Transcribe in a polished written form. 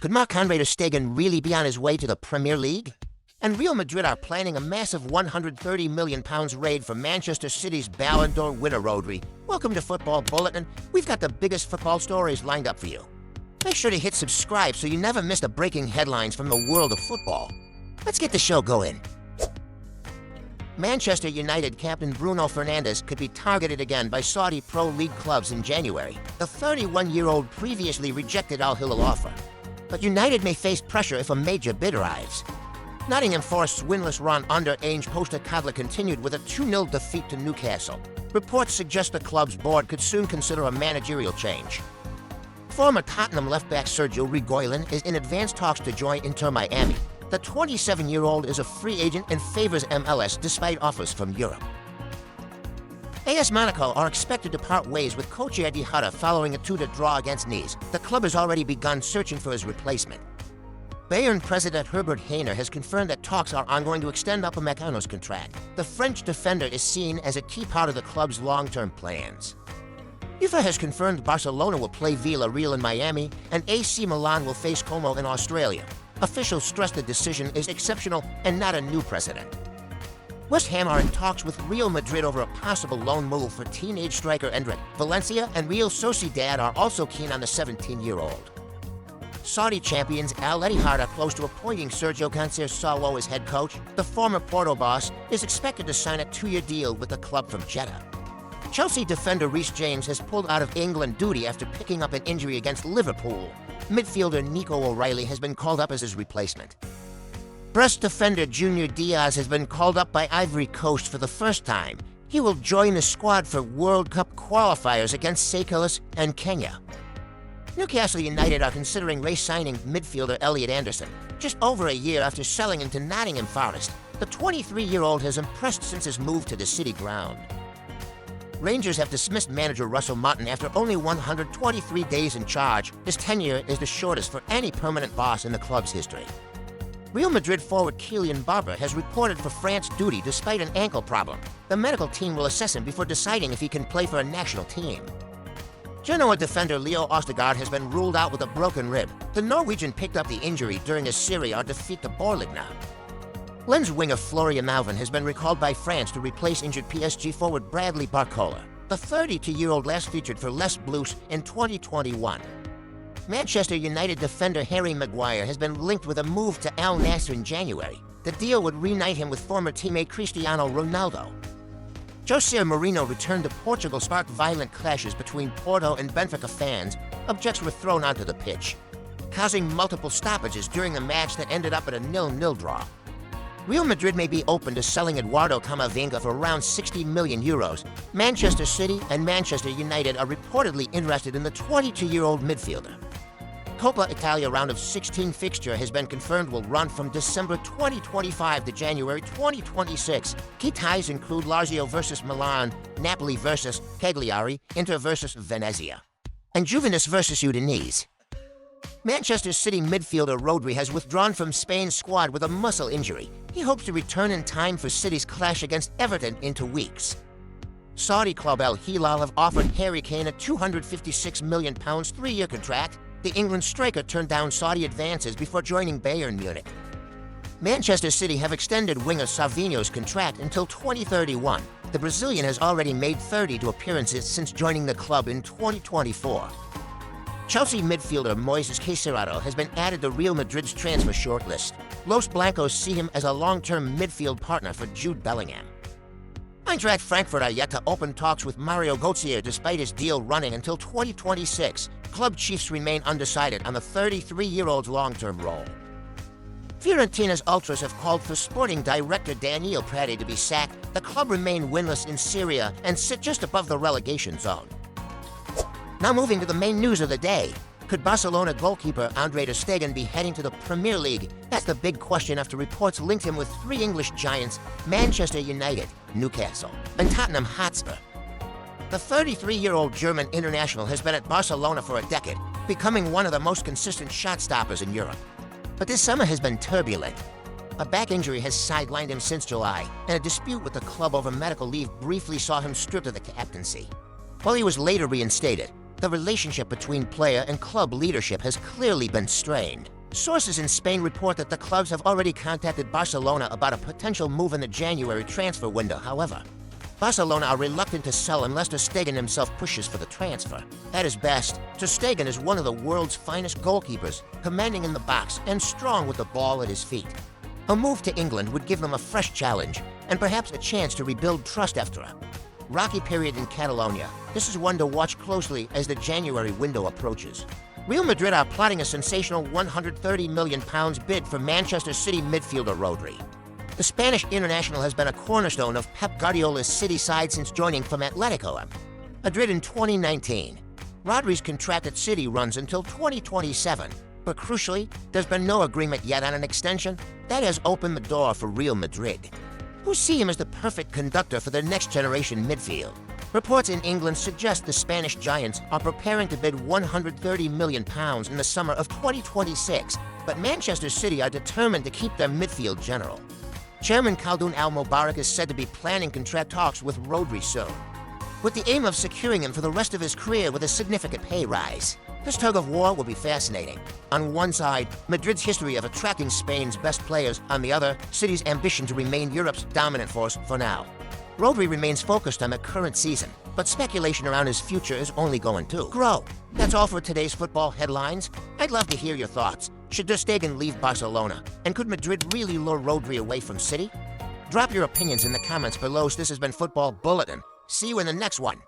Could Marc-André Ter Stegen really be on his way to the Premier League? And Real Madrid are planning a massive £130 million raid for Manchester City's Ballon d'Or winner Rodri. Welcome to Football Bulletin. We've got the biggest football stories lined up for you. Make sure to hit subscribe so you never miss the breaking headlines from the world of football. Let's get the show going. Manchester United captain Bruno Fernandes could be targeted again by Saudi Pro League clubs in January. The 31-year-old previously rejected Al Hilal offer. But United may face pressure if a major bid arrives. Nottingham Forest's winless run under Ange Postecoglou continued with a 2-0 defeat to Newcastle. Reports suggest the club's board could soon consider a managerial change. Former Tottenham left-back Sergio Reguilon is in advanced talks to join Inter Miami. The 27-year-old is a free agent and favors MLS despite offers from Europe. AS Monaco are expected to part ways with coach Eddie Hutter following a 2-2 draw against Nice. The club has already begun searching for his replacement. Bayern president Herbert Hainer has confirmed that talks are ongoing to extend Upamecano's contract. The French defender is seen as a key part of the club's long-term plans. UEFA has confirmed Barcelona will play Villarreal in Miami, and AC Milan will face Como in Australia. Officials stress the decision is exceptional and not a new precedent. West Ham are in talks with Real Madrid over a possible loan move for teenage striker Endrick. Valencia and Real Sociedad are also keen on the 17-year-old. Saudi champions Al Ittihad are close to appointing Sergio Conceição as head coach. The former Porto boss is expected to sign a 2-year deal with the club from Jeddah. Chelsea defender Reece James has pulled out of England duty after picking up an injury against Liverpool. Midfielder Nico O'Reilly has been called up as his replacement. Brest defender Junior Diaz has been called up by Ivory Coast for the first time. He will join the squad for World Cup qualifiers against Seychelles and Kenya. Newcastle United are considering re-signing midfielder Elliot Anderson, just over a year after selling him to Nottingham Forest. The 23-year-old has impressed since his move to the City ground. Rangers have dismissed manager Russell Martin after only 123 days in charge. His tenure is the shortest for any permanent boss in the club's history. Real Madrid forward Kylian Mbappé has reported for France duty despite an ankle problem. The medical team will assess him before deciding if he can play for a national team. Genoa defender Leo Østigård has been ruled out with a broken rib. The Norwegian picked up the injury during a Serie A defeat to Borligna. Lens winger Florian Malvin has been recalled by France to replace injured PSG forward Bradley Barcola. The 32-year-old last featured for Les Bleus in 2021. Manchester United defender Harry Maguire has been linked with a move to Al Nassr in January. The deal would reunite him with former teammate Cristiano Ronaldo. Jose Mourinho returned to Portugal sparked violent clashes between Porto and Benfica fans. Objects were thrown onto the pitch, causing multiple stoppages during the match that ended up at a 0-0 draw. Real Madrid may be open to selling Eduardo Camavinga for around €60 million. Manchester City and Manchester United are reportedly interested in the 22-year-old midfielder. Coppa Italia round of 16 fixture has been confirmed will run from December 2025 to January 2026. Key ties include Lazio versus Milan, Napoli versus Cagliari, Inter versus Venezia, and Juventus versus Udinese. Manchester City midfielder Rodri has withdrawn from Spain's squad with a muscle injury. He hopes to return in time for City's clash against Everton in 2 weeks. Saudi club Al Hilal have offered Harry Kane a £256 million 3-year contract. The England striker turned down Saudi advances before joining Bayern Munich. Manchester City have extended winger Savinho's contract until 2031. The Brazilian has already made 32 appearances since joining the club in 2024. Chelsea midfielder Moises Caicedo has been added to Real Madrid's transfer shortlist. Los Blancos see him as a long-term midfield partner for Jude Bellingham. Eintracht Frankfurt are yet to open talks with Mario Götze despite his deal running until 2026. Club chiefs remain undecided on the 33-year-old's long-term role. Fiorentina's ultras have called for sporting director Daniele Prati to be sacked. The club remain winless in Serie and sit just above the relegation zone. Now moving to the main news of the day. Could Barcelona goalkeeper Marc-André Ter Stegen be heading to the Premier League? That's the big question after reports linked him with 3 English giants, Manchester United, Newcastle, and Tottenham Hotspur. The 33-year-old German international has been at Barcelona for a decade, becoming one of the most consistent shot stoppers in Europe. But this summer has been turbulent. A back injury has sidelined him since July, and a dispute with the club over medical leave briefly saw him stripped of the captaincy. While he was later reinstated, The relationship between player and club leadership has clearly been strained. Sources in Spain report that the clubs have already contacted Barcelona about a potential move in the January transfer window, however. Barcelona are reluctant to sell unless Ter Stegen himself pushes for the transfer. At his best, Ter Stegen is one of the world's finest goalkeepers, commanding in the box and strong with the ball at his feet. A move to England would give them a fresh challenge and perhaps a chance to rebuild trust after a rocky period in Catalonia. This is one to watch closely as the January window approaches. Real Madrid are plotting a sensational £130 million bid for Manchester City midfielder Rodri. The Spanish international has been a cornerstone of Pep Guardiola's City side since joining from Atletico Madrid in 2019. Rodri's contract at City runs until 2027, but crucially, there's been no agreement yet on an extension. That has opened the door for Real Madrid, who see him as the perfect conductor for their next-generation midfield. Reports in England suggest the Spanish Giants are preparing to bid £130 million in the summer of 2026, but Manchester City are determined to keep their midfield general. Chairman Khaldoun Al-Mubarak is said to be planning contract talks with Rodri soon, with the aim of securing him for the rest of his career with a significant pay rise. This tug of war will be fascinating. On one side, Madrid's history of attracting Spain's best players. On the other, City's ambition to remain Europe's dominant force for now. Rodri remains focused on the current season, but speculation around his future is only going to grow. That's all for today's football headlines. I'd love to hear your thoughts. Should Ter Stegen leave Barcelona? And could Madrid really lure Rodri away from City? Drop your opinions in the comments below. This has been Football Bulletin. See you in the next one.